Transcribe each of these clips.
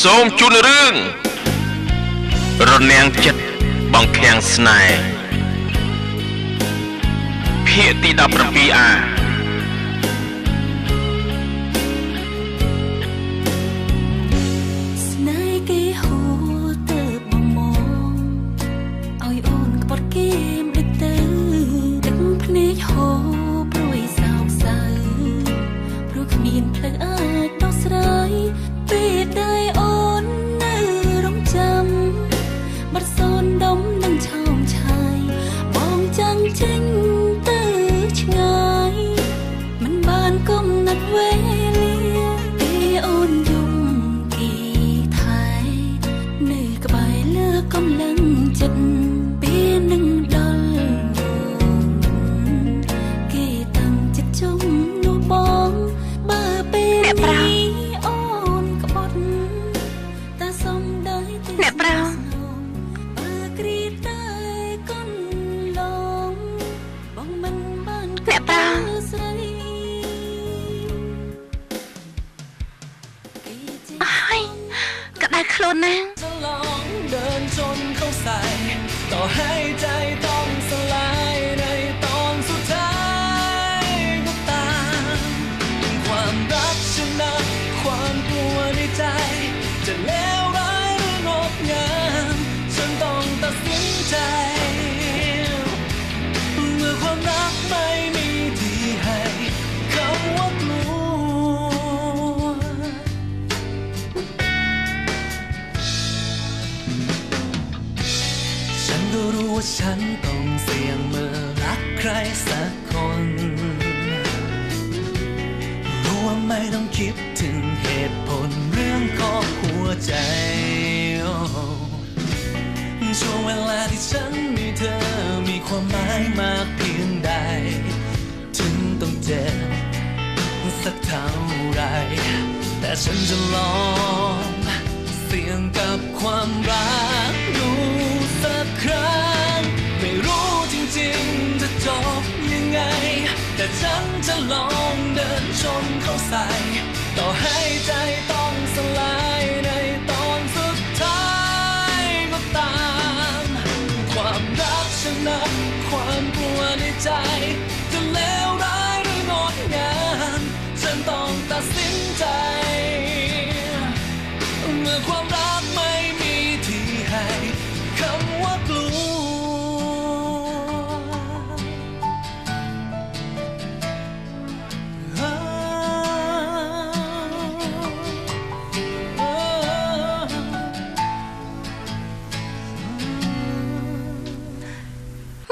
សូមជូនរឿងរនាំងចិត្តបងខាំងស្នេហ៍ភាគទី17អាស្នេហ៍គេហូរទៅបំមងឲ្យអូនក្បត់គេមិនទៅទឹកភ្នែកហូរព្រួយសោកសៅព្រោះគ្មានផ្លូវអាចដោះស្រាយពេលដែលអូននៅរងចាំបាត់សូនដុំនឹងឆោមឆាយបងចាំងចេញទៅឆ្ងាយមិនបានកំណត់វេលាពេលអូនយំគេថែនៅក្បែរលើកំឡឹងចិត្តពេលនឹងដល់គេតាំងចិត្តជុំនោះបងបើពេលនេះអូនក្បត់តាសំដីទៅអ្នកប្រោបើគ្រីតែកូនឡងបងមិនបានអ្នកប្រោស្រីអើយក្តៅខ្លួនណាស់จะลองเดินจนเข้าใส่ต่อให้ใจต้องสลายในตอนสุดท้ายก็ตามความรักชนะความกลัวในใจจะเลวร้ายหรืองดงามฉันต้องตัดสินใจเมื่อความรักไม่มีที่ให้คำว่ากลัวฉันก็รู้ว่าฉันต้องเสี่ยงเมื่อรักใครสักคนรู้ว่าไม่ต้องคิดถึงเหตุผลเรื่องของหัวใจช่วงเวลาที่ฉันมีเธอมีความหมายมากเพียงใดถึงต้องเจ็บสักเท่าไรแต่ฉันจะลองเสี่ยงกับความรักดูสักครั้งไม่รู้จริงๆจะจบยังไงแต่ฉันจะลองเดินชนเข้าใส่ต่อให้ใจต้องสลายในตอนสุดท้ายก็ตามความรักชนะความกลัวในใจจะเลวร้ายหรืองดงามฉันต้องตัดสินใจเมื่อความรักไม่มีที่ให้คำว่ากลัว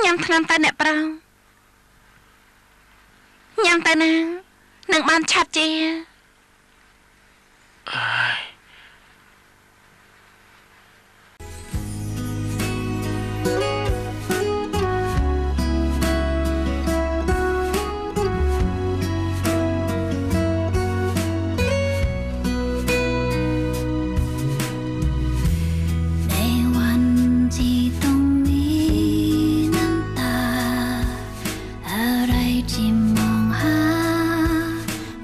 ញ៉ាំថ្នាំទៅអ្នកប្រោញ៉ាំទៅណានឹងបានឆាប់ជាในวันที่ต้องมีน้ำตาอะไรที่มองหา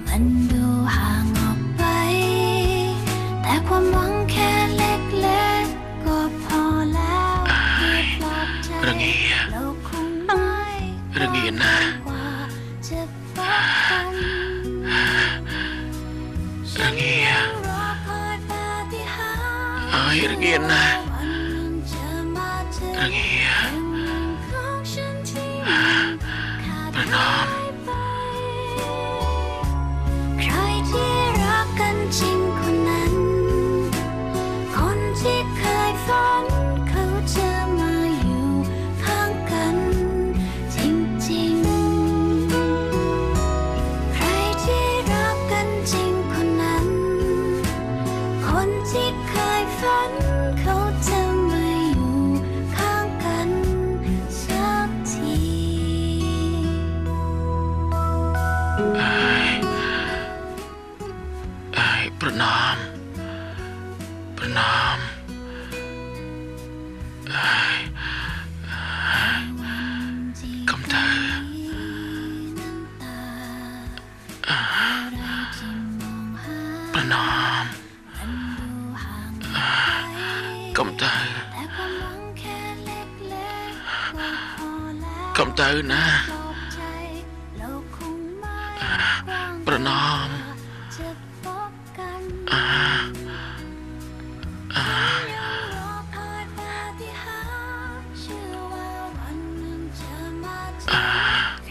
มันดูห่างออกไปแต่ความหวังแค่เล็กๆก็พอแล้วที่ปลอบใจโลกคงไม่กว่าจะฟังกันฉันยังรอคอยปาฏิหาริย์วันนั้นจะมาถึงของฉันที่ขาดหายไปใครที่รักกันจริงคนนั้นคนที่เคยฝันเขาจะมาอยู่ข้างกันจริงๆใครที่รักกันจริงคนนั้นคนที่เคยฝันเขา សុំទៅណាប្រណម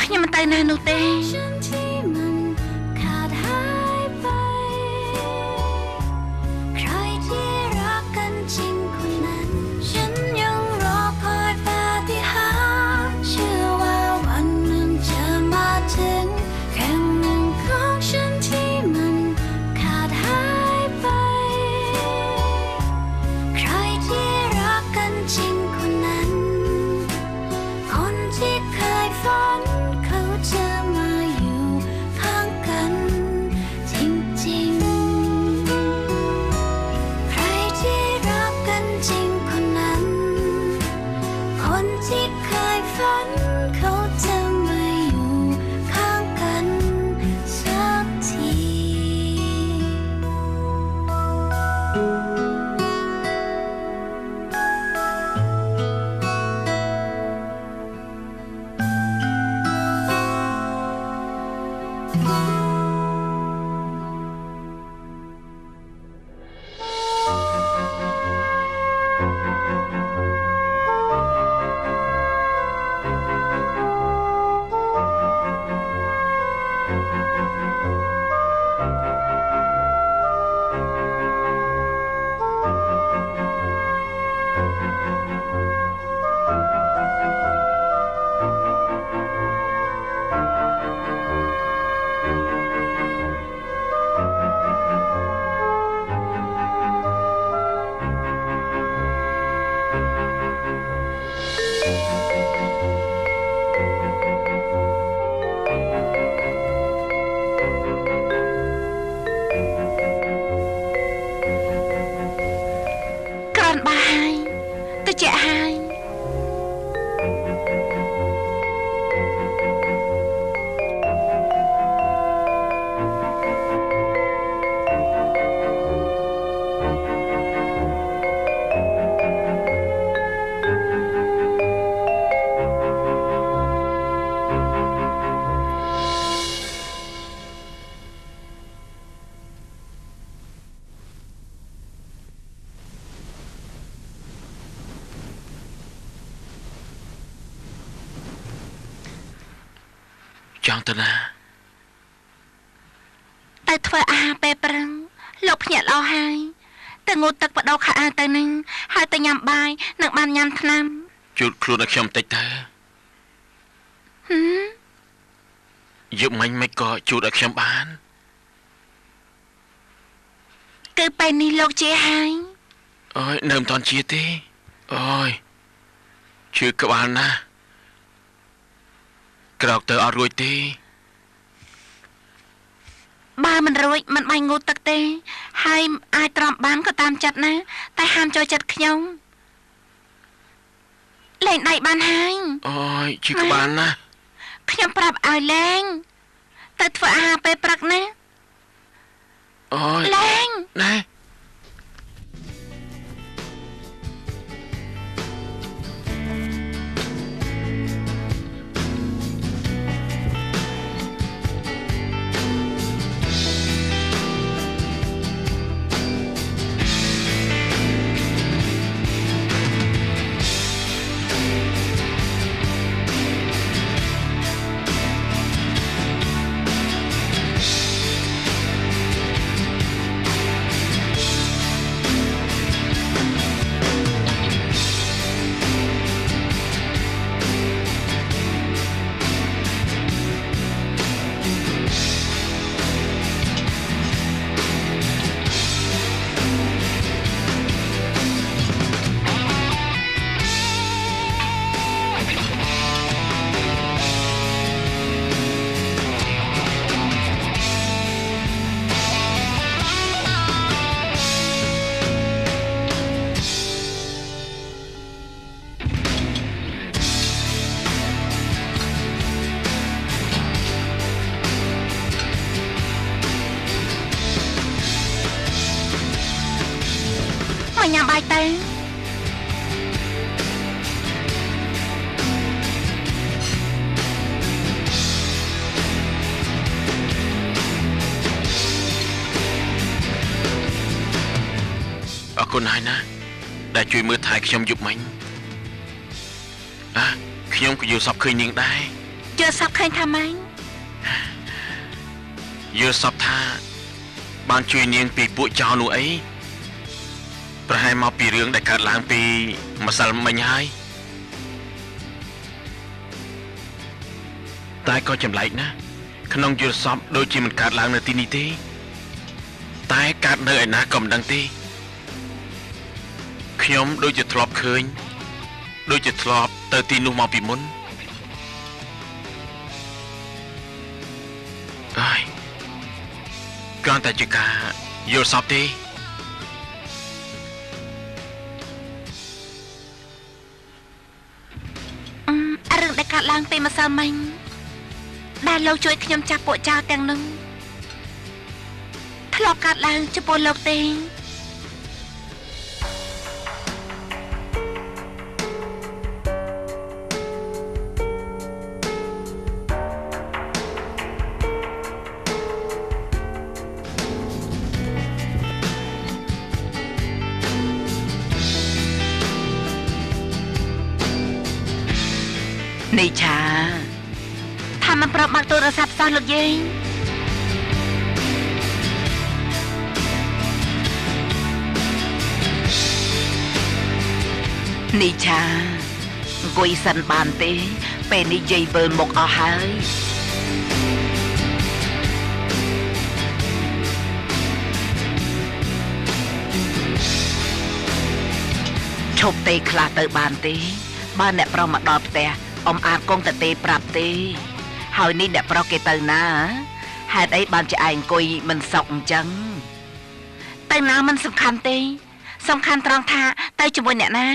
ខ្ញុំមិនទៅណានោះទេចង់ទៅណាទៅធ្វើអាហារពេលព្រឹងលោកភ្ញាក់ល្អហើយទៅងូតទឹកបដោខោអាវទៅនឹងហើយទៅញ៉ាំបាយនិងបានញ៉ាំថ្នាំជូតខ្លួនឲ្យខ្ញុំតិចទៅយកមិញមិនក៏ជូតឲ្យខ្ញុំបានគឺពេលនេះលោកជាហើយអូយនៅមិនតាន់ជាទេអូយឈឺក្បាលណាស់ក្រោកទៅអត់រួចទេបើមិនរួចមិនបាញ់ងូតទឹកទេហើយអាចទ្រាំបានក៏តាមចិត្តណាតែហាមចូលចិត្តខ្ញុំលេងដៃបានហើយអូយឈឺក្បាលណាស់ខ្ញុំប្រាប់ឲ្យលេងទៅធ្វើអាហារពេលព្រឹកណាអូយលេងណែញ៉ាំបាយទៅ គុណហើយណាដែលជួយមើលថែខ្ញុំយប់មិញខ្ញុំក៏យល់សពឃើញនាងដែរយល់សពឃើញថាម៉េចយល់សពថាបានជួយនាងពីពួកចោរនោះអីប្រហែលមកពីរឿងដែលកើតឡើងពីម្សិលមិញហើយតែក៏ចម្លែកណាស់ក្នុងយល់សពដូចជាមិនកើតឡើងនៅទីនេះទេតែកើតនៅឯណាក៏មិនដឹងទេខ្ញុំដូចជាធ្លាប់ឃើញដូចជាធ្លាប់ទៅទីនោះមកពីមុនហើយគ្រាន់តែជាការយល់សពទេរឿងដែលកើតឡើងពេលម្សិលមិញដែលលោកជួយខ្ញុំចាប់ពួកចោរទាំងនោះធ្លាប់កើតឡើងចំពោះលោកទេនេះឆាថាមិនប្រាប់បាក់ទូរស័ព្ទសោះលោកយាយនេះឆាអង្គុយសិនបានទេពេលនេះយាយវិលមកអស់ហើយឈប់ទេខ្លះទៅបានទេបើអ្នកប្រុសមកដល់ផ្ទះអ៊ំអាចគង់តែទេប្រាប់ទេហើយនេះអ្នកប្រុសគេទៅណាហេតុអីបានជាឯងអង្គុយមិនសុខអញ្ចឹងទៅណាមិនសំខាន់ទេសំខាន់ត្រង់ថាទៅជាមួយអ្នកណា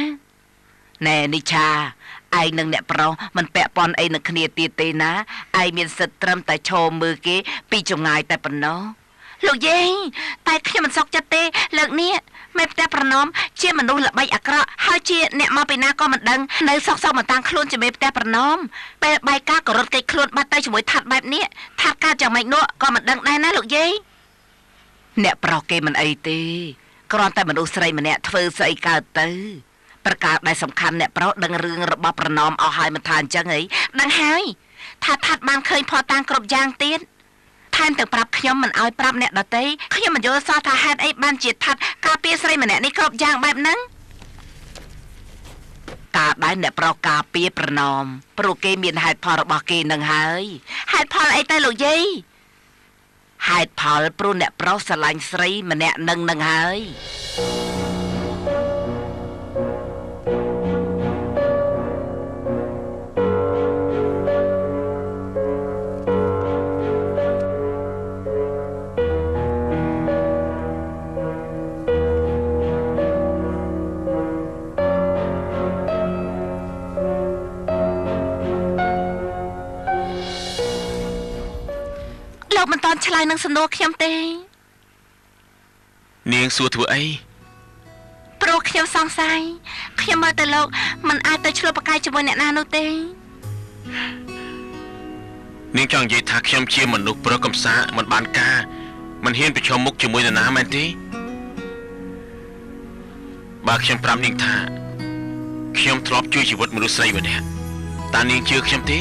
ណែនិឆាឯងនិងអ្នកប្រុសមិនពាក់ព័ន្ធអីនឹងគ្នាទៀតទេណាឯងមានសិទ្ធិត្រឹមតែឈរមើលគេពីចម្ងាយតែប៉ុណ្ណោះលោកយាយតែខ្ញុំមិនសុខចិត្តទេលើកនេះមេផ្ទះប្រណមជាមនុស្សល្បីអាក្រក់ហើយជាអ្នកមកពីណាក៏មិនដឹងនៅសក់មកតាំងខ្លួនជាមេផ្ទះប្រណមពេលបាយការក៏រត់គេចខ្លួនបាត់ទៅជាមួយថាត់បែបនេះថាត់កើតយ៉ាងម៉េចនោះក៏មិនដឹងដែរណាលោកយាយអ្នកប្រុសគេមិនអីទេគ្រាន់តែមនុស្សស្រីម្នាក់ធ្វើស្អីកើតទៅប្រការដែលសំខាន់អ្នកប្រុសដឹងរឿងរបស់ប្រណមអស់ហើយមិនថាអញ្ចឹងអីដឹងហើយថាថាត់បានឃើញផតតាំងគ្រប់យ៉ាងទៀតថែមទាំងប្រាប់ខ្ញុំមិនអោយប្រាប់អ្នកដទៃខ្ញុំមិនយល់សោះថាហេតុអីបានជាថាត់ការពារស្រីម្នាក់នេះគ្រប់យ៉ាងបែបហ្នឹងការដែលអ្នកប្រុសការពារប្រណមព្រោះគេមានហេតុផលរបស់គេនឹងហើយហេតុផលអីទៅលោកយាយហេតុផលព្រោះអ្នកប្រុសស្រឡាញ់ស្រីម្នាក់នឹងហើយលោកមិនតន់ឆ្លើយនឹងសំណួរខ្ញុំទេនាងសួរធ្វើអីព្រោះខ្ញុំសង្ស័យខ្ញុំមើលទៅលោកមិនអាចទៅឆ្លុះប្រកែកជាមួយអ្នកណានោះទេនាងចង់និយាយថាខ្ញុំជាមនុស្សប្រុសកំសាមិនបានការមិនហ៊ានប្រឈមមុខជាមួយនរណាមែនទេបើខ្ញុំប្រាប់នាងថាខ្ញុំធ្លាប់ជួយជីវិតមនុស្សស្រីម្នាក់តើនាងជឿខ្ញុំទេ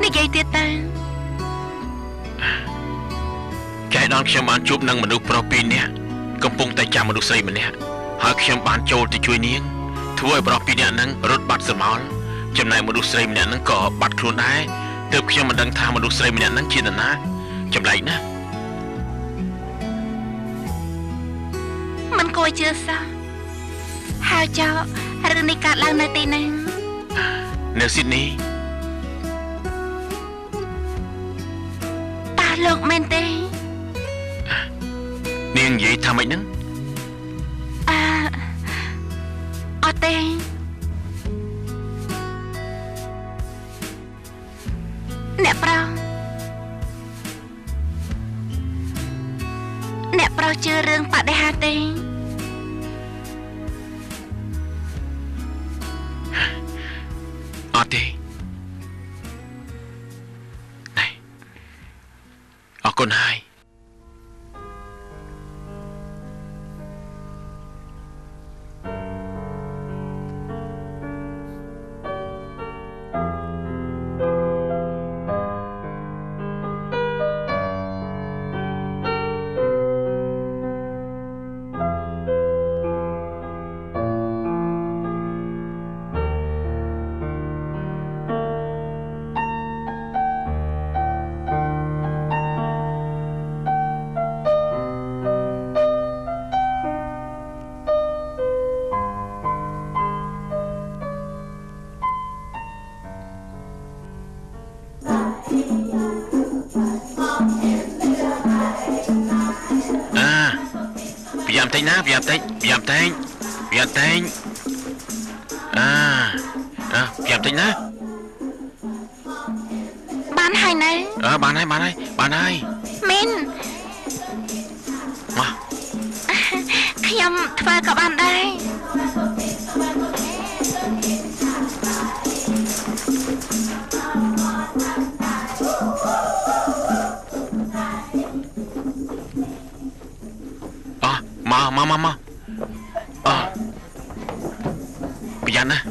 និយាយទៀតតើចៃដន្យខ្ញុំបានជួបនឹងមនុស្សប្រុសពីរនាក់កំពុងតែចាំមនុស្សស្រីម្នាក់ហើយខ្ញុំបានចូលទៅជួយនាងធ្វើឲ្យប្រុសពីរនាក់ហ្នឹងរត់បាត់ស្រមោលចំណែកមនុស្សស្រីម្នាក់ហ្នឹងក៏បាត់ខ្លួនដែរទើបខ្ញុំមិនដឹងថាមនុស្សស្រីម្នាក់ហ្នឹងជានរណាចម្លែកណាស់មិនគួរជឿសោះហើយចោរឿងនេះកើតឡើងនៅទីណានៅស៊ីដនីលោកមែនទេនាងនិយាយថាម៉េចហ្នឹងអត់ទេអ្នកប្រុសជឿរឿងបដិហាទេអត់ទេអរគុណហើយ Biam teng na, biam teng. Biam teng na. Bán hay này. Bạn ơi. Min. Mà. Khiêm thuê các bạn đây. Mà. Bây giờ nè.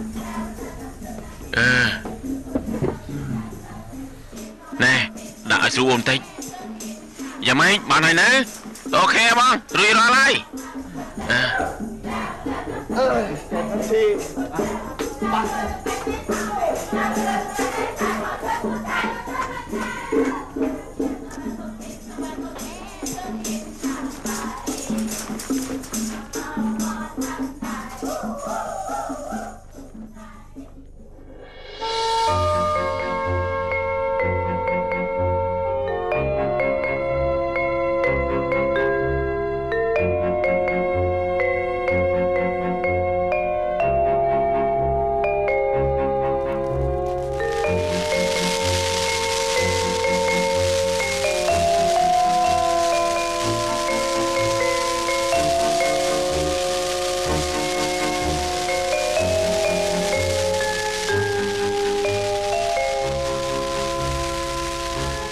Nè, đã xuống ôm tích. Giờ mấy, bạn này nè. Ok băng, rồi lại.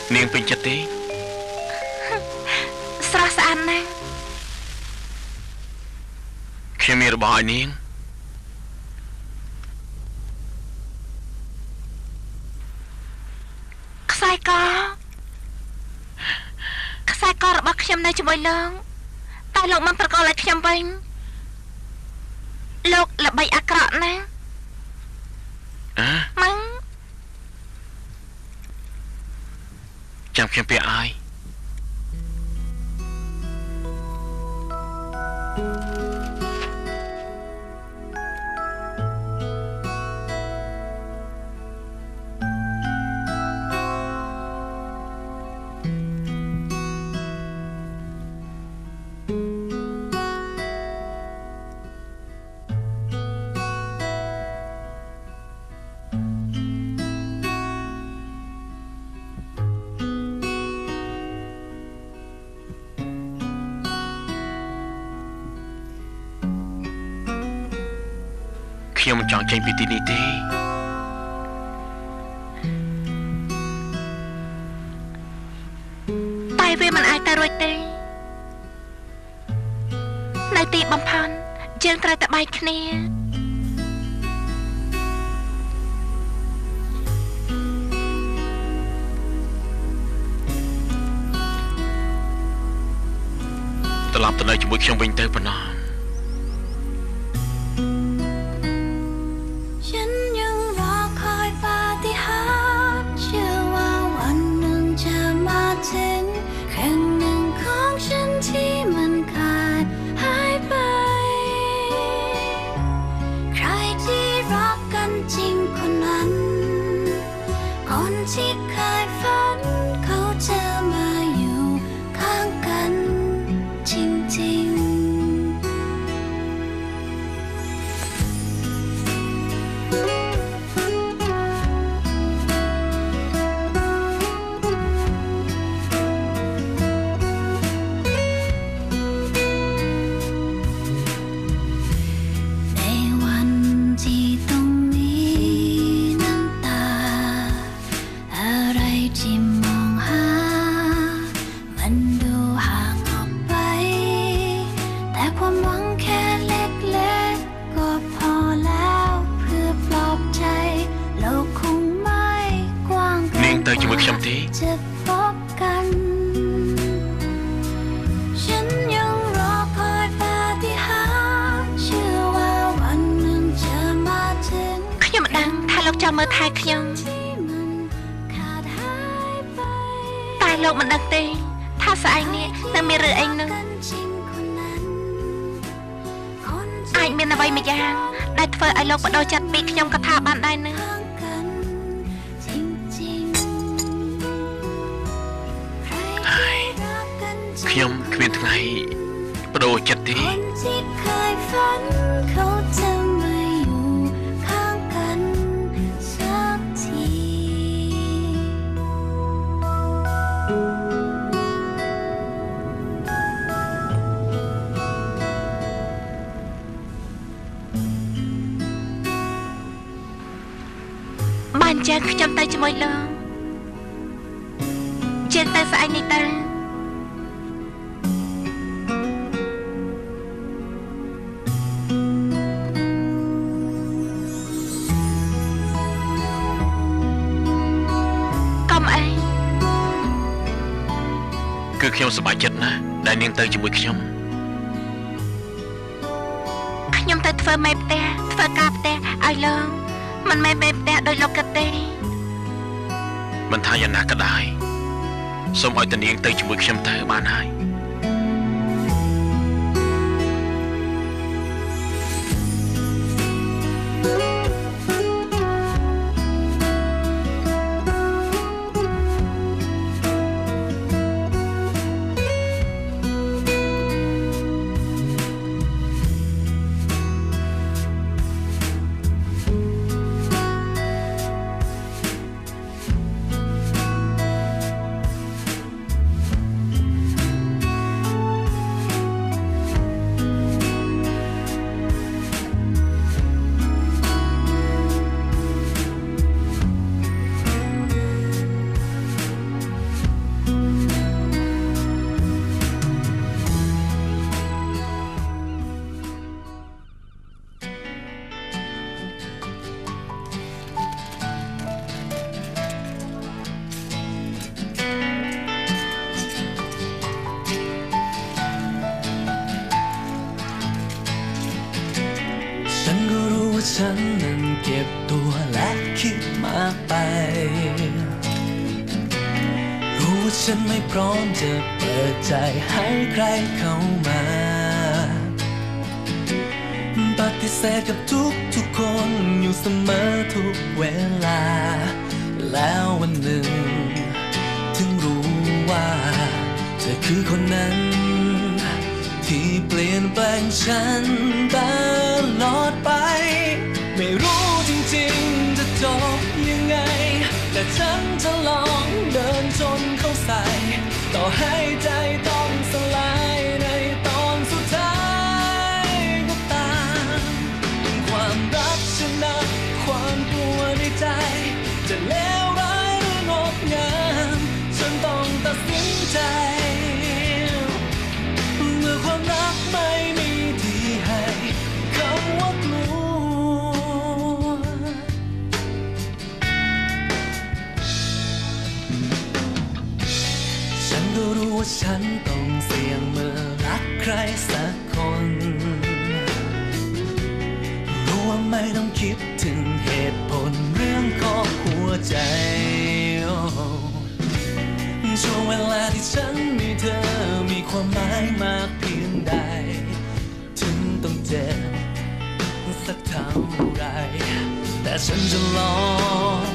Niềng bình chất tí. Sao sẵn nè. Khi mì rồi bỏ niềng. Sai co rồi bắt khiêm này cho bồi lớn. Tai lục mang pro lại khiêm bình. Lục là bày ác rọn nè. Măng. Chẳng khiêm bia ai.ខ្ញុំមិនចង់ចេញពីទីនេះទេតែវាមិនអាចទៅរួចទេនៅទីបំផាន់យើងត្រូវតែបែកគ្នាត្រឡប់ទៅនៅជាមួយខ្ញុំវិញទៅប៉ុណ្ណោះที่เคยฝันเขาจะมาอยู่ข้างกันจริงๆในวันที่ต้องมีน้ำตาอะไรที่มองหามันดูห่างออกไปแต่ความหวังแค่เล็กๆก็พอแล้วเพื่อปลอบใจโลกคงไม่กว้างเกินกว่าจะพบกันฉันยังรอคอยปาฏิหาริย์เชื่อว่าวันหนึ่งจะมาถึงខ្ញុំមិនដឹងថាលោកចាំមើលថែខ្ញុំតែលោកមិនដឹងទេថាស្អែកនេះនឹងមានរឿងអីនឹងអាចមានអ្វីមួយយ៉ាងដែលធ្វើឲ្យលោកបដូរចិត្តពីខ្ញុំក៏ថាបានដែរនឹង ខ្ញុំគ្មានថ្ងៃបដូរចិត្តទេ คนที่เคยฝันเขาจะไม่อยู่ข้างกันสักที បានចឹងខ្ញុំទៅជាមួយលោកជាងទៅស្អែកនេះទៅកុំអី គឺខ្ញុំសប្បាយចិត្តណាស់ដែលនាងទៅជាមួយខ្ញុំ ខ្ញុំទៅធ្វើមេផ្ទះធ្វើការផ្ទះឲ្យលោកមិនមែនមេផ្ទះដោយលោកគិតទេ មិនថាយ៉ាងណាក៏ដោយសូមឲ្យតានាងទៅជាមួយខ្ញុំទៅបានហើយ ฉันก็รู้ว่าฉันนั้นเก็บตัวและคิดมากไป รู้ว่าฉันไม่พร้อมจะเปิดใจให้ใครเข้ามา ปฏิเสธกับทุกคนอยู่เสมอทุกเวลา แล้ววันหนึ่ง ถึงรู้ว่าเธอคือคนนั้น ที่เปลี่ยนแปลงฉันตลอดไป ไม่รู้จริงๆจะจบยังไง แต่ฉันจะลองเดินชนเข้าใส่ ต่อให้ใจต้องสลายในตอนสุดท้ายก็ตามความรักชนะความกลัวในใจ จะเลวร้ายหรืองดงามฉันต้องตัดสินใจ เมื่อความรักไม่มีที่ให้คำว่ากลัว ฉันก็รู้ว่าฉันต้องเสี่ยงเมื่อรักใครสักคน รู้ว่าไม่ต้องคิดถึงเหตุผลเรื่องของหัวใจ ช่วงเวลาที่ฉันมีเธอมีความหมายมากเพียงใด ถึงต้องเจ็บสักเท่าไร แต่ฉันจะลอง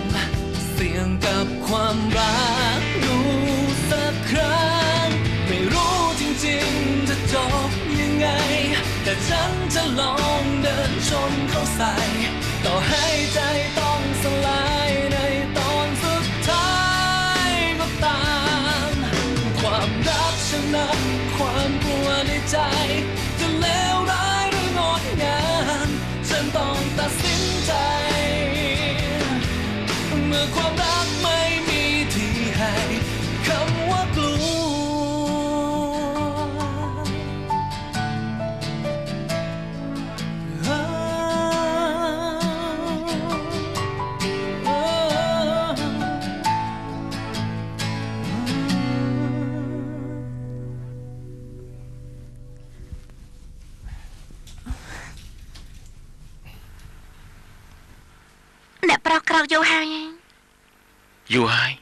เสี่ยงกับความรักดูสักครั้ง ไม่รู้จริงๆจะจบยังไง แต่ฉันจะลองเดินชนเข้าใส่ ต่อให้ใจต้องสลายในตอนสุดท้ายก็ตาม ความรักชนะความกลัวในใจ จะเลวร้ายหรืองดงามฉันต้องตัดสินใจ เมื่อความรักไม่มีที่ให้คำว่ากลัว អ្នកប្រុសក្រោកយូរហើយ យូរហើយ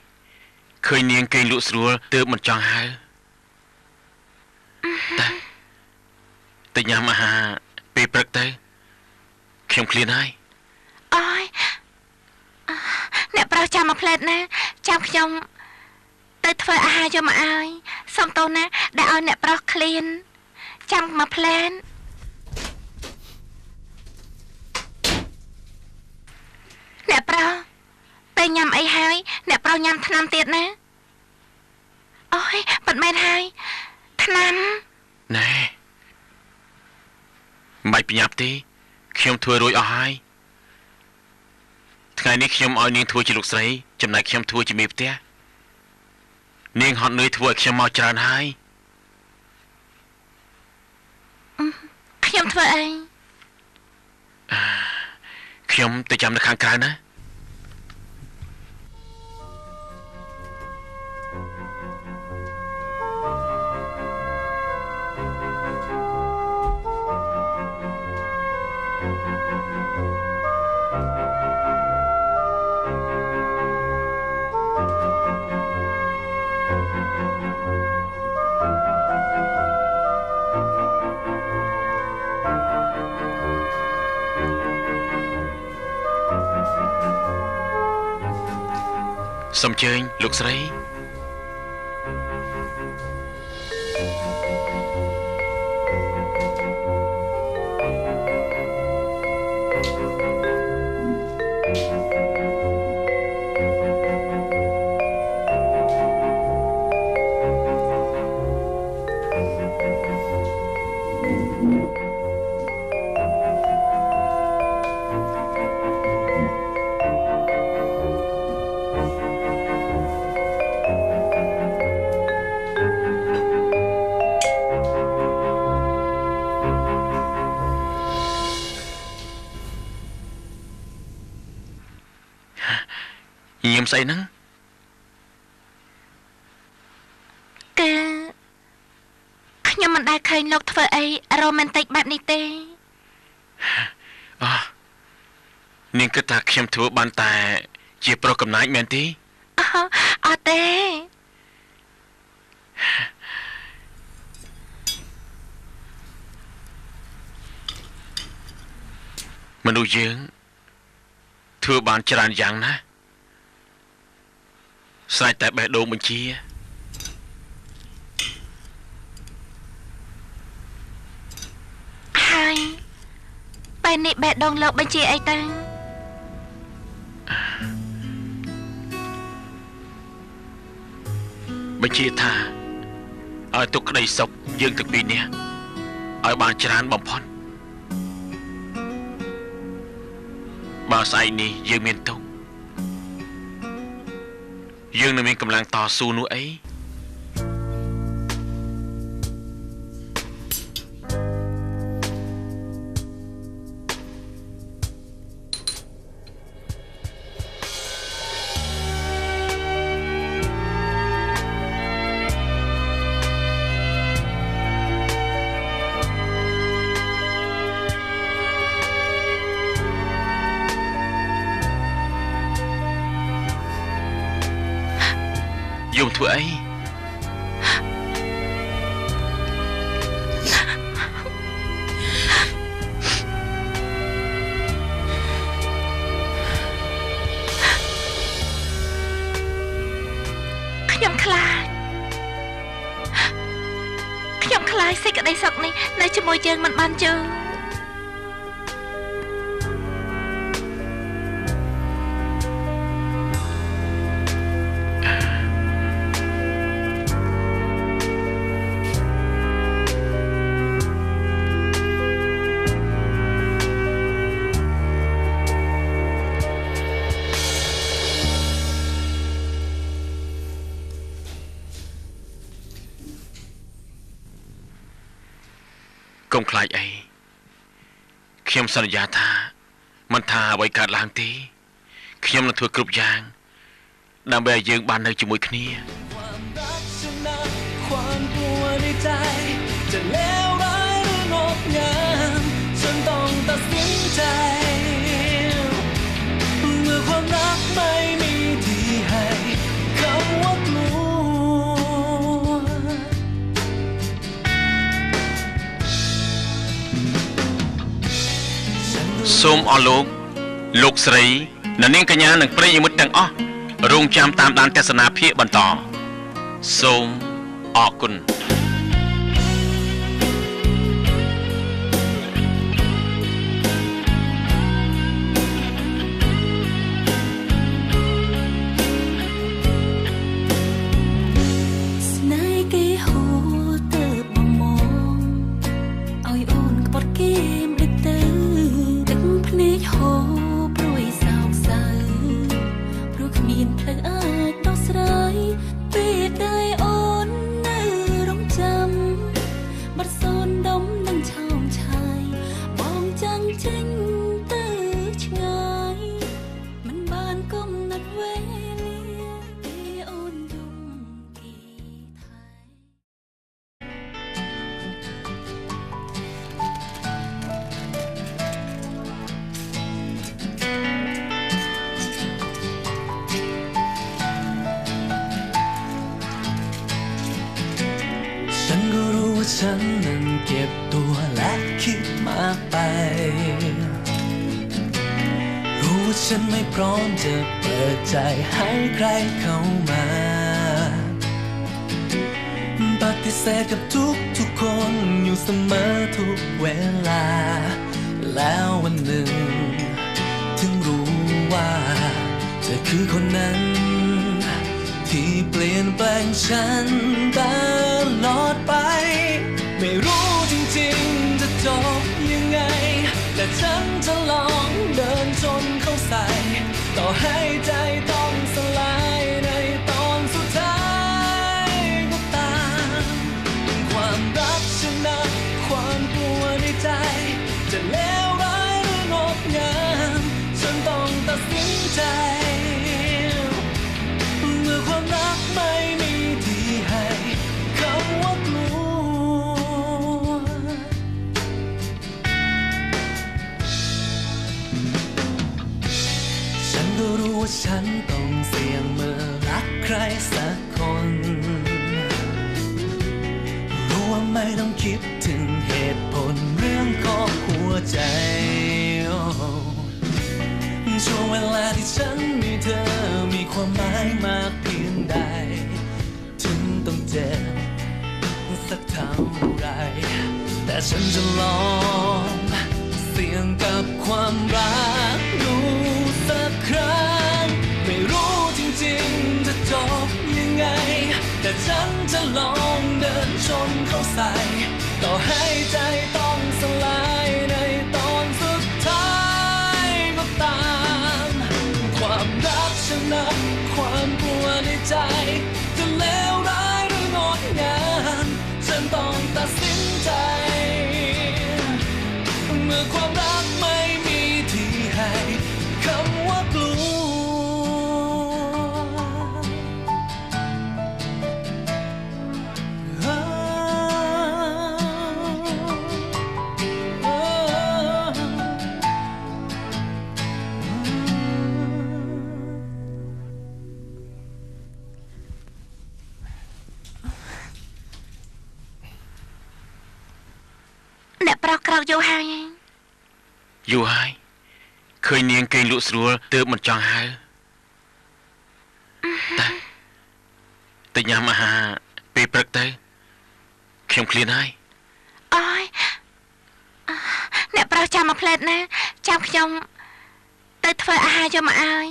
ឃើញនាងគេងលក់ស្រួលទើបមិនចង់ហៅតែញ៉ាំអាហារពេលព្រឹកទៅខ្ញុំឃ្លានហើយ អើយអ្នកប្រុសចាំមកផ្លែតណាចាំខ្ញុំទៅធ្វើអាហារយកមកឲ្យ សុំតូនណាដែលឲ្យអ្នកប្រុសឃ្លានចាំមកផ្លែនអ្នកប្រុសពេលញ៉ាំអីហើយអ្នកប្រុសញ៉ាំថ្នាំទៀតណាអូយមិនមែនហើយថ្នាំណែមិនបាច់ប្រញាប់ទេខ្ញុំធ្វើរួចអស់ហើយថ្ងៃនេះខ្ញុំឲ្យនាងធ្វើជាលោកស្រីចំណែកខ្ញុំធ្វើជាមេផ្ទះនាងហត់នឿយធ្វើឲ្យខ្ញុំមកច្រើនហើយខ្ញុំធ្វើអីខ្ញុំទៅចាំនៅខាងក្រៅណាសូមអញ្ជើញលោកស្រីញៀមស្អីហ្នឹងគឺខ្ញុំមិនដែលឃើញលោកធ្វើអីរ៉ូមែនទិកបែបនេះទេនាងគិតថាខ្ញុំធ្វើបានតែជាប្រុសកំណាចមែនទេអត់ទេមនុស្សយើងធ្វើបានច្រើនយ៉ាងណាស្រេចតែបេះដូងបញ្ជាហើយពេលនេះបេះដូងលោកបញ្ជាអីទៅបញ្ជាថាឲ្យទុកក្តីសុខយើងទាំងពីរនាក់ឲ្យបានច្រើនបំផុតបើស្អែកនេះយើងមានទុកយើងនឹងមានកម្លាំងតស៊ូនោះអីយំធ្វើអីខ្ញុំខ្លាចសេចក្តីសុខនេះនៅជាមួយយើងមិនបានជឿកុំខ្លាចអីខ្ញុំសន្យាថាមិនថាអ្វីកើតឡើងទេខ្ញុំនឹងធ្វើគ្រប់យ៉ាងដើម្បីឲ្យយើងបាននៅជាមួយគ្នាความกลัวในใจจะเลวร้ายหรืองดงามฉันต้องตัดสินใจเมื่อความรักไม่มีที่ให้คำว่ากลัวសូមអរលោកស្រីនិងនាងកញ្ញានិងប្រិយមិត្តទាំងអស់រងចាំតាមដានទស្សនាភាគបន្តសូម អរគុណស្នេហ៍គេហូរទៅបំមងឲ្យអូនក្បត់គេមិនដឹកទៅទឹកភ្នែកហូរព្រួយសោកសៅព្រោះគ្មានផ្លូវអាចដោះស្រាយពេលដែលអូននៅរងចាំបាត់សូនដុំនឹងឆោមឆាយបងចាំងចេញទៅឆ្ងាយមិនបានគុំណាត់វេលាពេលអូនយំគេថែ ฉันก็รู้ว่าฉันนั้นเก็บตัวและคิดมากไป รู้ว่าฉันไม่พร้อมจะเปิดใจให้ใครเข้ามา ปฏิเสธกับทุกคนอยู่เสมอทุกเวลา แล้ววันหนึ่ง ถึงรู้ว่าเธอคือคนนั้น ที่เปลี่ยนแปลงฉันตลอดไป ไม่รู้จริงๆจะจบยังไง แต่ฉันจะลองเดินชนเข้าใส่ ต่อให้ใจต้องสลายในตอนสุดท้ายก็ตามความรักชนะความกลัวในใจ จะเลวร้ายหรืองดงามฉันต้องตัดสินใจ เมื่อความรักไม่มีที่ให้คำว่ากลัว ฉันก็รู้ว่าฉันต้องเสี่ยงเมื่อรักใครสักคน รู้ว่าไม่ต้องคิดถึงเหตุผลเรื่องของหัวใจ ช่วงเวลาที่ฉันมีเธอมีความหมายมากเพียงใด ถึงต้องเจ็บสักเท่าไร แต่ฉันจะลองเสี่ยงกับความรักดูสักครั้ง ไม่รู้จริงๆจะจบยังไง แต่ฉันจะลองเดินชนเข้าใส่ ต่อให้ใจต้องสลายในตอนสุดท้ายก็ตาม ความรักชนะความกลัวในใจ จะเลวร้ายหรืองดงามฉันต้องตัดสินใจ เมื่อความรักไม่มีที่ให้คำว่ากลัว អ្នកប្រុសក្រោកយកហើយ យូរហើយឃើញនាងគេងលក់ស្រួលទើបមិនចង់ហៅតែញ៉ាំអាហារពេលព្រឹកទៅខ្ញុំឃ្លានហើយ អូយអ្នកប្រុសចាំមកផ្លែតណាចាំខ្ញុំទៅធ្វើអាហារយកមកឲ្យ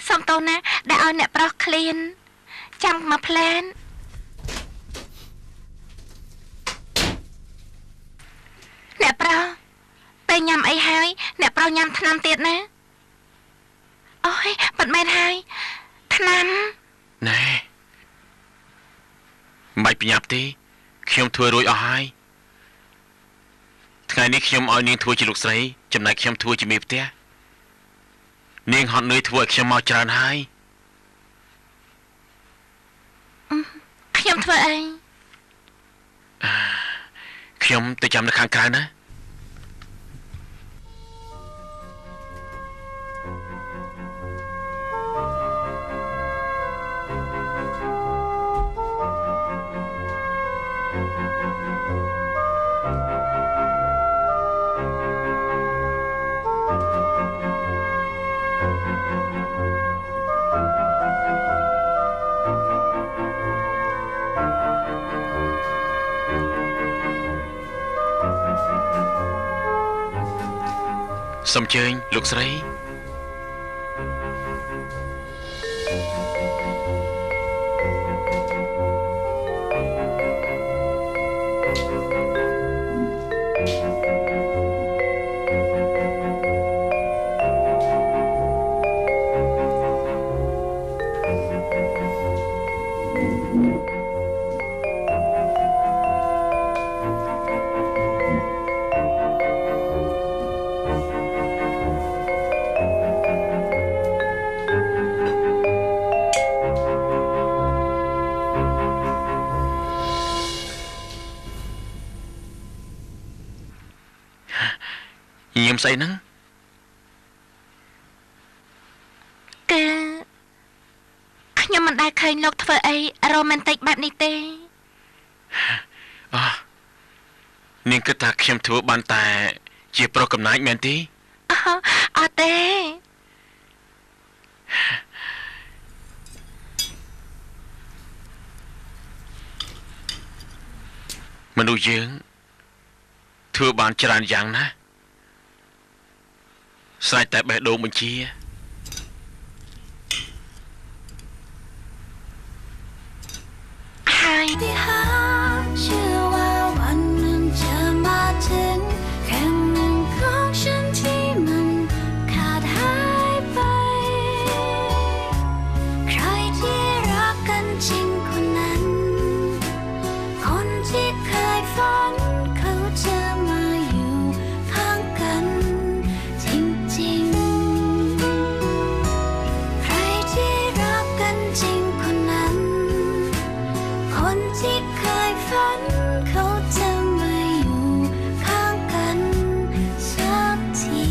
សុំទោសណាដែលឲ្យអ្នកប្រុសឃ្លានចាំមកផ្លែនអ្នកប្រុសពេលញ៉ាំអីហើយអ្នកប្រុសញ៉ាំថ្នាំទៀតណាអូយមិនមែនហើយថ្នាំ ណែមិនបាច់ប្រញាប់ទេខ្ញុំធ្វើរួចអស់ហើយថ្ងៃនេះខ្ញុំឲ្យនាងធ្វើជាលោកស្រីចំណែកខ្ញុំធ្វើជាមេផ្ទះនាងហត់នឿយធ្វើឲ្យខ្ញុំមកច្រើនហើយ ខ្ញុំធ្វើអី ខ្ញុំទៅចាំនៅខាងក្រៅណា សូមអញ្ជើញលោកស្រីញៀមស្អីហ្នឹងគឺខ្ញុំមិនដែលឃើញលោកធ្វើអីរ៉ូមែនទិកបែបនេះទេនាងគិតថាខ្ញុំធ្វើបានតែជាប្រុសកំណាចមែនទេអត់ទេមនុស្សយើងធ្វើបានច្រើនយ៉ាងណាស់ស្រេចតែបេះដូងបញ្ជាហើយ ที่หาเชื่อว่าวันหนึ่งจะมาถึงแค่หนึ่งของฉันที่มันขาดหายไปใครที่รักกันจริงคนนั้นคนที่เคยฝันเขาจะมาอยู่ข้างกันจริงๆใครที่รักกันจริงคนนั้นคนที่เคยฝันเขาจะมาอยู่ข้างกันสักที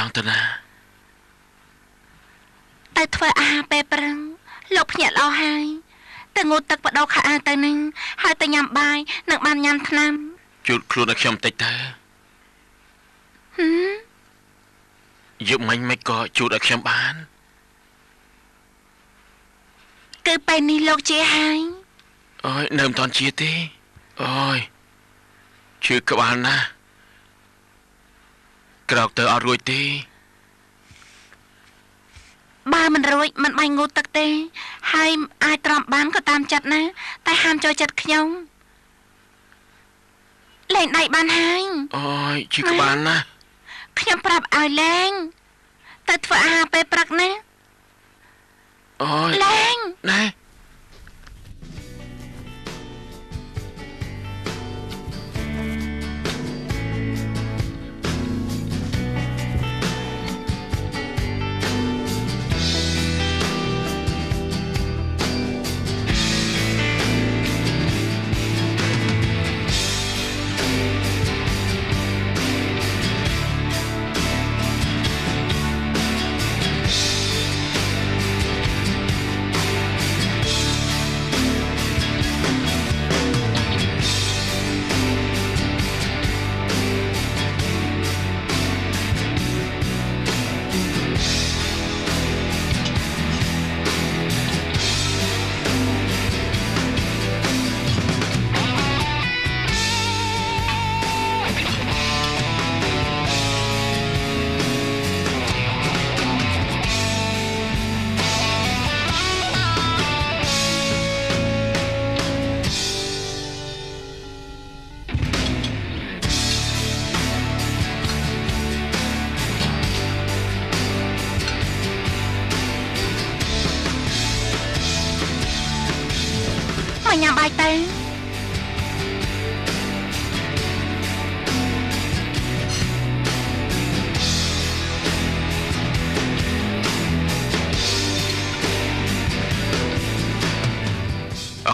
ចង់ទៅណាទៅធ្វើអាហារពេលព្រឹងលោកភ្ញាក់ល្អហើយទៅងូតទឹកបដោខោអាវទៅនឹងហើយទៅញ៉ាំបាយនឹងបានញ៉ាំថ្នាំជូតខ្លួនឲ្យខ្ញុំបន្តិចទៅយកមិញមិនក៏ជូតឲ្យខ្ញុំបានគឺពេលនេះលោកជាហើយអូយនៅមិនតាន់ជាទេអូយឈឺក្បាលណាស់ក្រោកទៅអត់រួចទេបើមិនរួចមិនបាញ់ងូតទឹកទេហើយអាចទ្រាំបានក៏តាមចិត្តណាតែហាមចូលចិត្តខ្ញុំលេងដៃបានហើយអូយឈឺក្បាលណាស់ខ្ញុំប្រាប់ឲ្យលេងទៅធ្វើអាហារពេលព្រឹកណាអូយលេងណែ អរ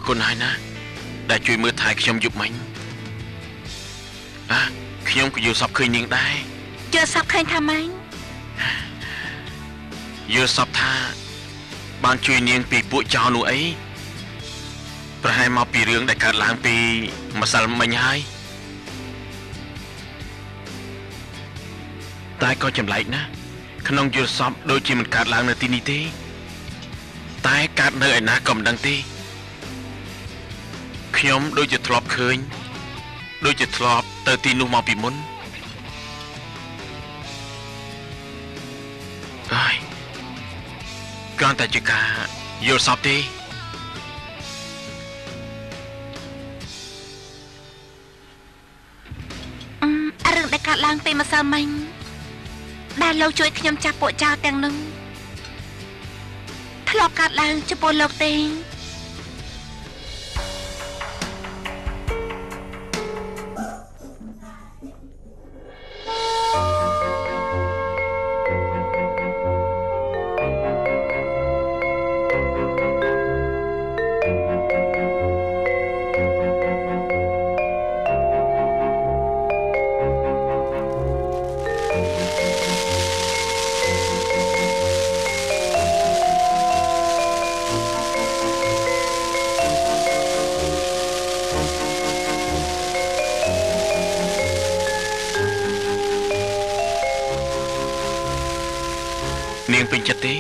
គុណហើយណាដែលជួយមើលថែខ្ញុំយប់មិញខ្ញុំក៏យល់សពឃើញនាងដែរ យល់សពឃើញថាម៉េច យល់សពថាបានជួយនាងពីពួកចោរនោះអីប្រហែលមកពីរឿងដែលកើតឡើងពីម្សិលមិញហើយតែក៏ចម្លែកណាស់ក្នុងយល់សពដូចជាមិនកើតឡើងនៅទីនេះទេតែកើតនៅឯណាក៏មិនដឹងទេខ្ញុំដូចជាធ្លាប់ឃើញដូចជាធ្លាប់ទៅទីនោះមកពីមុនហើយគ្រាន់តែជាការយល់សពទេរឿងដែលកើតឡើងពីម្សិលមិញដែលលោកជួយខ្ញុំចាប់ពួកចោរទាំងនោះធ្លាប់កើតឡើងចំពោះលោកទេនាងពេញចិត្តទេ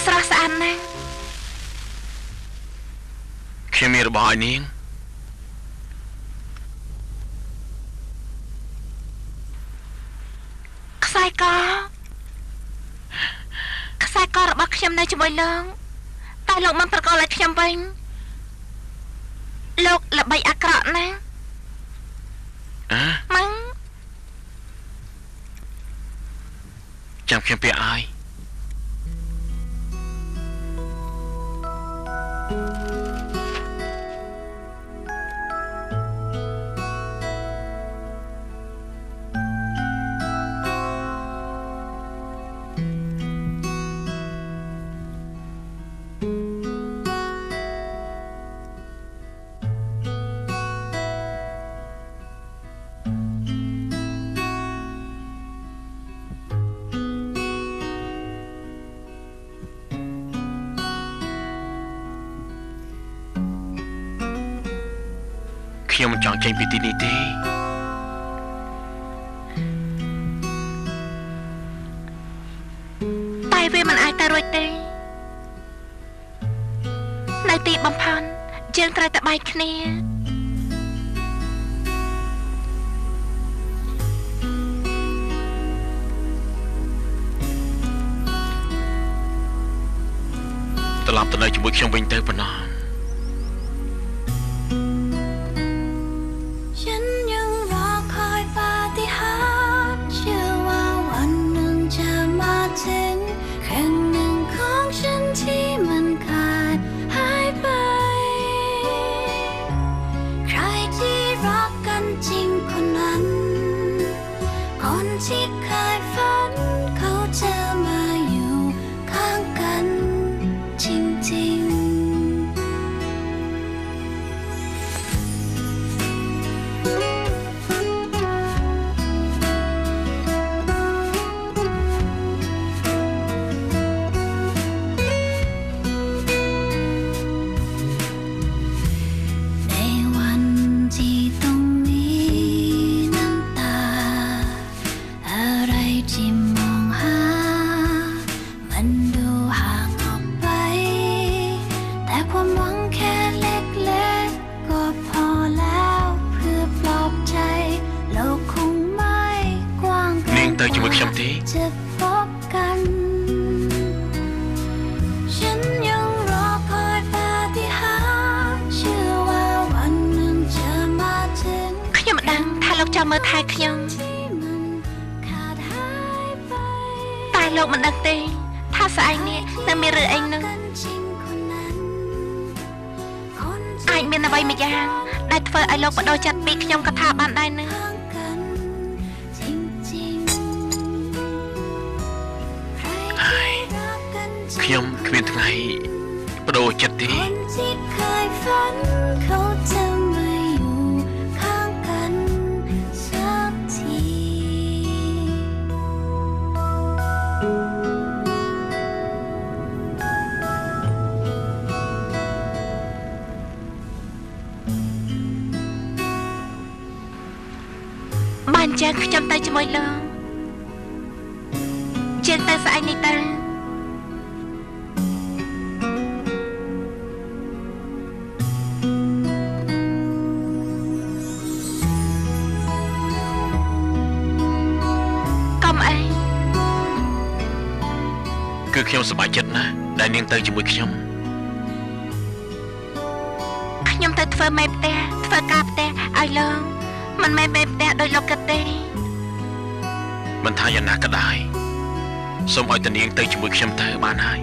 ស្រស់ស្អាតណាស់ខ្ញុំមានរបស់ឲ្យនាងខ្សែករបស់ខ្ញុំនៅជាមួយលោកតែលោកមិនប្រកល់ឲ្យខ្ញុំវិញលោកល្បីអាក្រក់ណាស់ម៉ងចាំខ្ញុំពាក់ឲ្យខ្ញុំមិនចង់ចេញពីទីនេះទេតែវាមិនអាចទៅរួចទេនៅទីបំផុតយើងត្រូវតែបែកគ្នាត្រឡប់ទៅនៅជាមួយខ្ញុំវិញទៅប៉ុណ្ណោះที่เคยฝันเขาจะมาอยู่ข้างกันจริงๆในวันที่ต้องมีน้ำตาอะไรที่มองหามันดูห่างออกไปแต่ความหวังแค่เล็กๆก็พอแล้วเพื่อปลอบใจโลกคงไม่กว้างเกินกว่าจะพบกันฉันยังรอคอยปาฏิหาริย์เชื่อว่าวันหนึ่งจะมาถึงខ្ញុំមិនដឹងថាលោកចាំមើលថែខ្ញុំតែលោកមិនដឹងទេថាស្អែកនេះនឹងមានរឿងអីនោះ អាចមានអ្វីម្យ៉ាងដែលធ្វើឲ្យលោកបដូរចិត្តពីខ្ញុំក៏ថាបានដែរនឹង ខ្ញុំគ្មានថ្ងៃបដូរចិត្តទេ បានចាខ្ញុំទៅជាមួយលោកជាងទៅស្អែកនេះទៅ គឺខ្ញុំសប្បាយចិត្តណាស់ដែលនាងទៅជាមួយខ្ញុំទៅធ្វើមេផ្ទះធ្វើការផ្ទះឲ្យលោកមិនមែនមេផ្ទះដោយលោកគិតទេមិនថាយ៉ាងណាក៏ដោយសូមឲ្យតានាងទៅជាមួយខ្ញុំទៅបានហើយ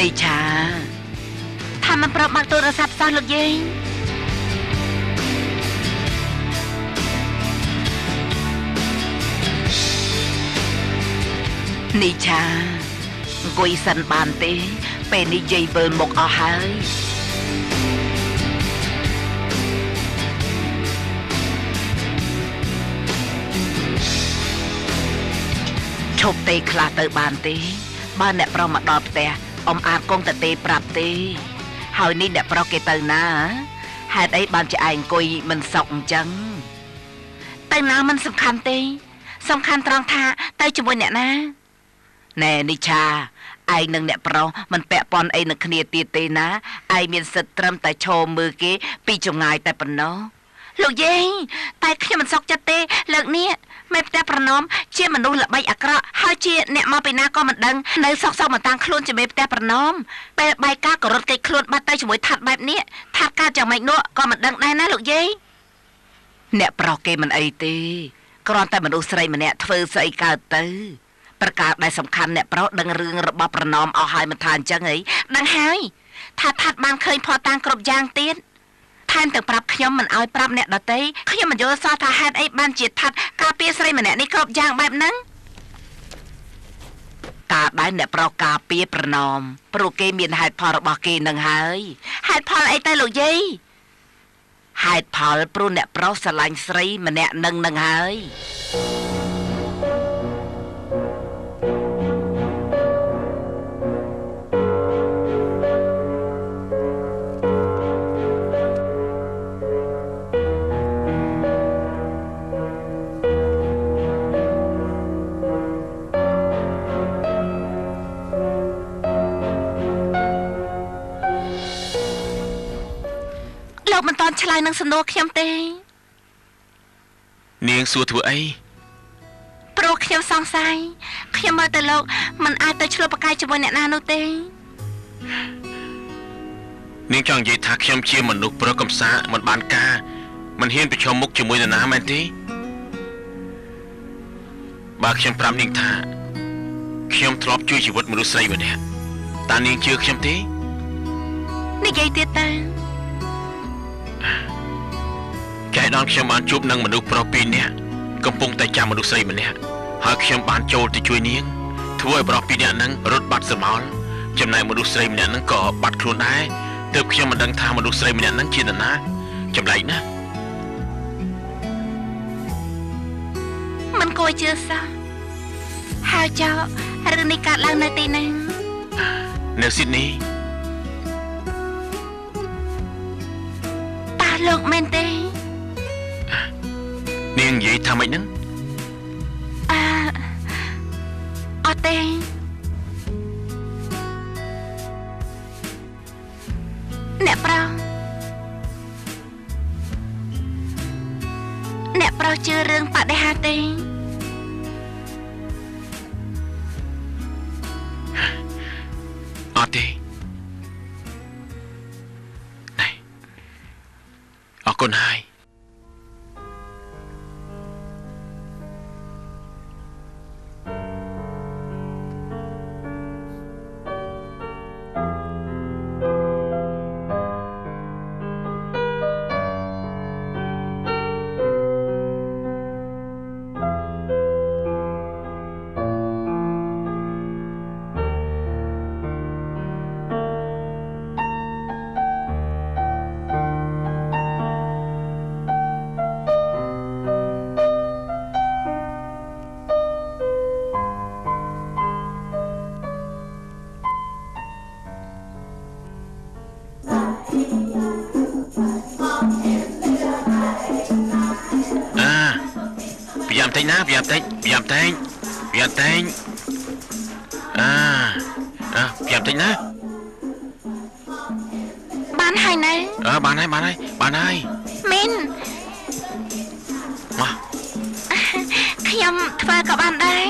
នេះឆាថាមិនប្រាប់បាក់ទូរស័ព្ទសោះលោកយាយនេះឆាអង្គុយសិនបានទេពេលនេះយាយវិលមកអស់ហើយឈប់ទេខ្លះទៅបានទេបើអ្នកប្រុសមកដល់ផ្ទះអ៊ំអាចគង់តែទេប្រាប់ទេហើយនេះអ្នកប្រុសគេទៅណាហេតុអីបានជាឯងអង្គុយមិនសុខអញ្ចឹងទៅណាមិនសំខាន់ទេសំខាន់ត្រង់ថាទៅជាមួយអ្នកណាណែនិឆាឯងនិងអ្នកប្រុសមិនពាក់ព័ន្ធអីនឹងគ្នាទៀតទេណាឯងមានសិទ្ធិត្រឹមតែឈរមើលគេពីចម្ងាយតែប៉ុណ្ណោះលោកយាយតែខ្ញុំមិនសុខចិត្តទេលើកនេះមេផ្ទះប្រណមជាមនុស្សល្បិចអាក្រក់ហើយជាអ្នកមកពីណាក៏មិនដឹងនៅសក់មកតាំងខ្លួនជាមេផ្ទះប្រណមពេលបាយការក៏រត់គេចខ្លួនបាត់ទៅជាមួយថាត់បែបនេះថាត់ការយ៉ាងម៉េចនោះក៏មិនដឹងដែរណាលោកយាយអ្នកប្រុសគេមិនអីទេគ្រាន់តែមនុស្សស្រីម្នាក់ធ្វើស្អីកើតទៅប្រការដែលសំខាន់អ្នកប្រុសដឹងរឿងរបស់ប្រណមអស់ហើយមិនថាអញ្ចឹងអីដឹងហើយថាថាត់បានឃើញផតាំងគ្រប់យ៉ាងទៀតថែមទាំងប្រាប់ខ្ញុំមិនឲ្យប្រាប់អ្នកដទៃខ្ញុំមិនយល់សោះថាហេតុអីបានជាថាត់ការពារស្រីម្នាក់នេះគ្រប់យ៉ាងបែបហ្នឹងការដែលអ្នកប្រុសការពារប្រណមព្រោះគេមានហេតុផលរបស់គេនឹងហើយហេតុផលអីទៅលោកយាយហេតុផលព្រោះអ្នកប្រុសស្រឡាញ់ស្រីម្នាក់នឹងហើយមិនតន់ឆ្លើយនឹងសំណួរខ្ញុំទេនាងសួរធ្វើអីព្រោះខ្ញុំសង្ស័យខ្ញុំមើលទៅលោកមិនអាចទៅឆ្លុះប្រកែកជាមួយអ្នកណានោះទេនាងចង់និយាយថាខ្ញុំជាមនុស្សប្រុសកំសាមិនបានការមិនហ៊ានប្រឈមមុខជាមួយនរណាមែនទេបើខ្ញុំប្រាប់នាងថាខ្ញុំធ្លាប់ជួយជីវិតមនុស្សស្រីម្នាក់តើនាងជឿខ្ញុំទេនិយាយទៀតតើចៃដន្យខ្ញុំបានជួបនឹងមនុស្សប្រុសពីរនាក់កំពុងតែចាំមនុស្សស្រីម្នាក់ហើយខ្ញុំបានចូលទៅជួយនាង ធ្វើឲ្យប្រុសពីរនាក់ហ្នឹងរត់បាត់ស្រមោលចំណែកមនុស្សស្រីម្នាក់ហ្នឹងក៏បាត់ខ្លួនដែរទើបខ្ញុំមិនដឹងថាមនុស្សស្រីម្នាក់ហ្នឹងជានរណាចម្លែកណាស់ មិនគួរជឿសោះហើយចុះរឿងនេះកើតឡើងនៅទីណា នៅស៊ីដនី តើលោកមែនទេ នាងនិយាយថាម៉េចហ្នឹង អត់ទេអ្នកប្រុសជឿរឿងបដិហាទេ អត់ទេណែអរគុណហើយ ប្រយ័ត្នតិចណាប្រយ័ត្នតិចប្រយ័ត្នតិចប្រយ័ត្នតិចប្រយ័ត្នតិចណា បានហើយណា បានហើយបានហើយ មីន មក ខ្ញុំធ្វើក៏បានដែរ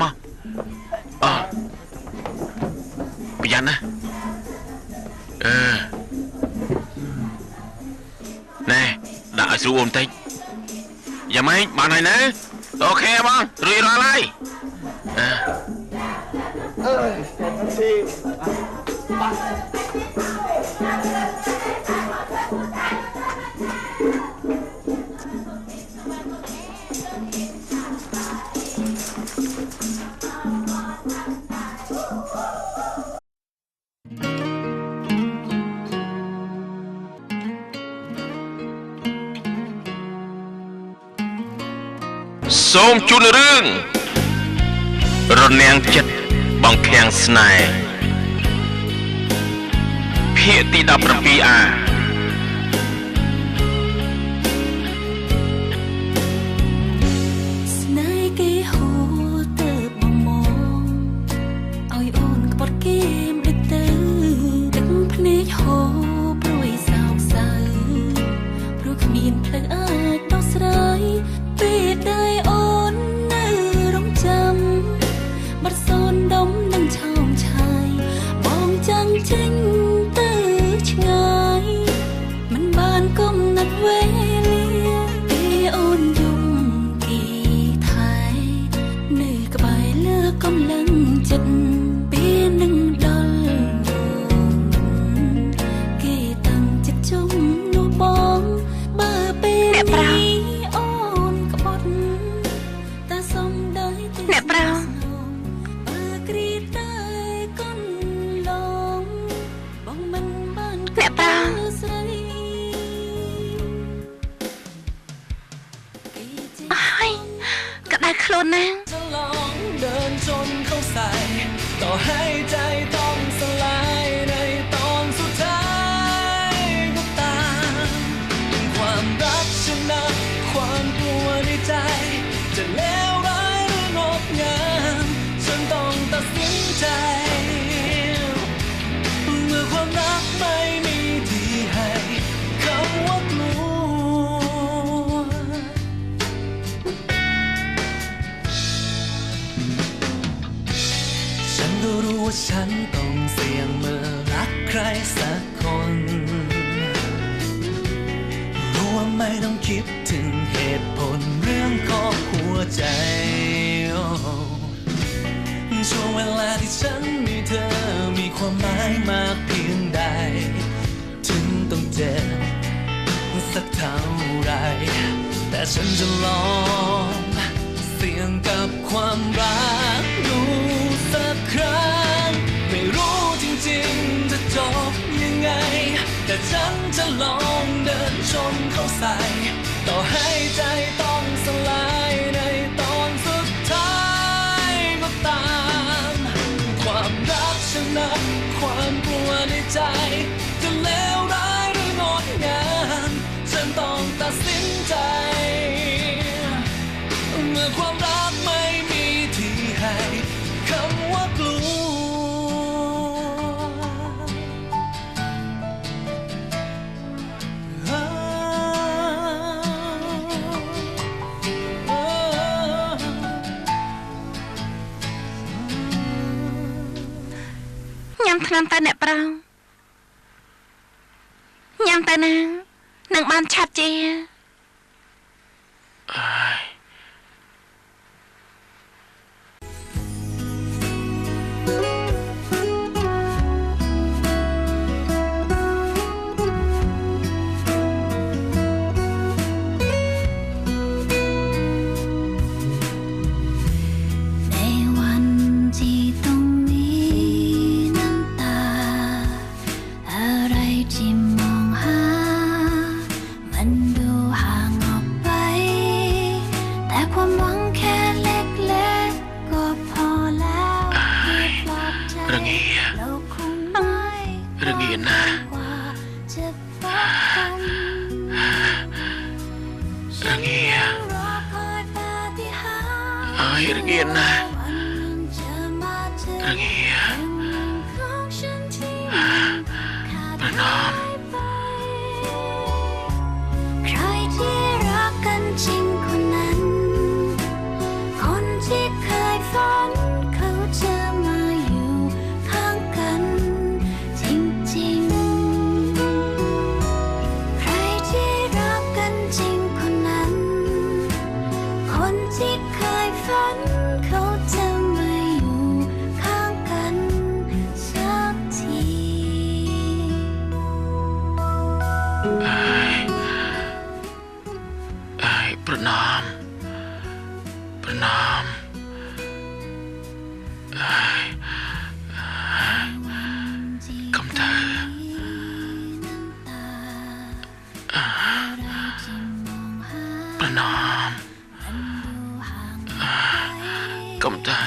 មកប្រយ័ត្នណាណែដាក់ឲ្យស្រួលបន្តិចយ៉ាងម៉េចបានហើយណាអូខេបងរួចរាល់ហើយ សូមជូនរឿងរនាំងចិត្តបងខាំងស្នេហ៍ភាគទី 17A ស្នេហ៍គេហូរទៅបំមងឲ្យអូនក្បត់គេមិនទៅទឹកភ្នែកហូរព្រួយសោកសៅព្រោះគ្មានផ្លូវអាចដោះស្រាយពេលដែលអូននៅរងចាំបាត់សូនដុំនឹងឆោមឆាយបងចាំងចេញទៅឆ្ងាយមិនបានគុំណាត់វេលាពេលអូនយំគេថែនៅក្បែរលើកំឡឹងចិត្តពេលនឹងដល់គេតាំងចិត្តជុំនោះបងបើពេលនេះអូនក្បត់តែសំដីទីអ្នកប្រោបើគ្រីតែកូនឡងបងមិនបានអ្នកប្រោស្រីអើយក្តៅខ្លួនណាស់ จะลองเดินจนเข้าใส่ต่อให้ใจต้องสลายในตอนสุดท้ายก็ตามความรักชนะความกลัวในใจจะเลวร้ายหรืองดงามฉันต้องตัดสินใจเมื่อความรักไม่มีที่ให้คำว่ากลัว ฉันก็รู้ว่าฉันต้องเสี่ยงเมื่อรักใครสักคน รู้ว่าไม่ต้องคิดถึงเหตุผลเรื่องของหัวใจ ช่วงเวลาที่ฉันมีเธอ ความหมายมากเพียงใดถึงต้องเจ็บสักเท่าไรแต่ฉันจะลองเสี่ยงกับความรักดูสักครั้งไม่รู้จริงๆจะจบยังไงแต่ฉันจะลองเดินชนเข้าใส่ต่อให้ใจต้องสลายในตอนสุดท้ายก็ตามความรักชนะความกลัวในใจจะเลวร้ายหรืองดงามฉันต้องตัดสินใจเมื่อความรักไม่มีที่ให้คำว่ากลัวញ៉ាំថ្នាំទៅអ្នកប្រងញ៉ាំទៅណានឹងបានឆាប់ជា ในวันที่ต้องมีน้ำตาอะไรที่มองหามันดูห่างออกไปแต่ความหวังแค่เล็กๆก็พอแล้วที่ปลอบใจ ระเงีย โลกคงไม่ ระเงียนะ กว่าจะพบกัน ระเงีย รอคอยปาฏิหาริย์ เอ้ยระเงียนะ วันหนึ่งจะมาถึง ระเงีย ของฉันที่ขาด ประนอม หายไป ใครที่รักกันจริงคนนั้น คนที่เคยฝันเขาจะมาอยู่ข้างกันจริงๆ ใครที่รักกันจริงคนนั้น คนที่เคยฝันเขาจะมาอยู่ข้างกันสักที เอ้ยประนามประนามเอ้ยคำเธอประนามคำเธอ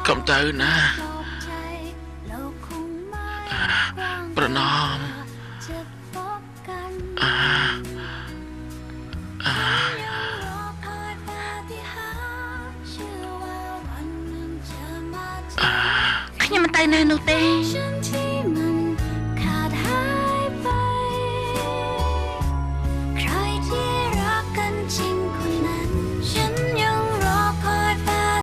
คำเธอนะประนาม ខ្ញុំមិនទៅណានោះទេ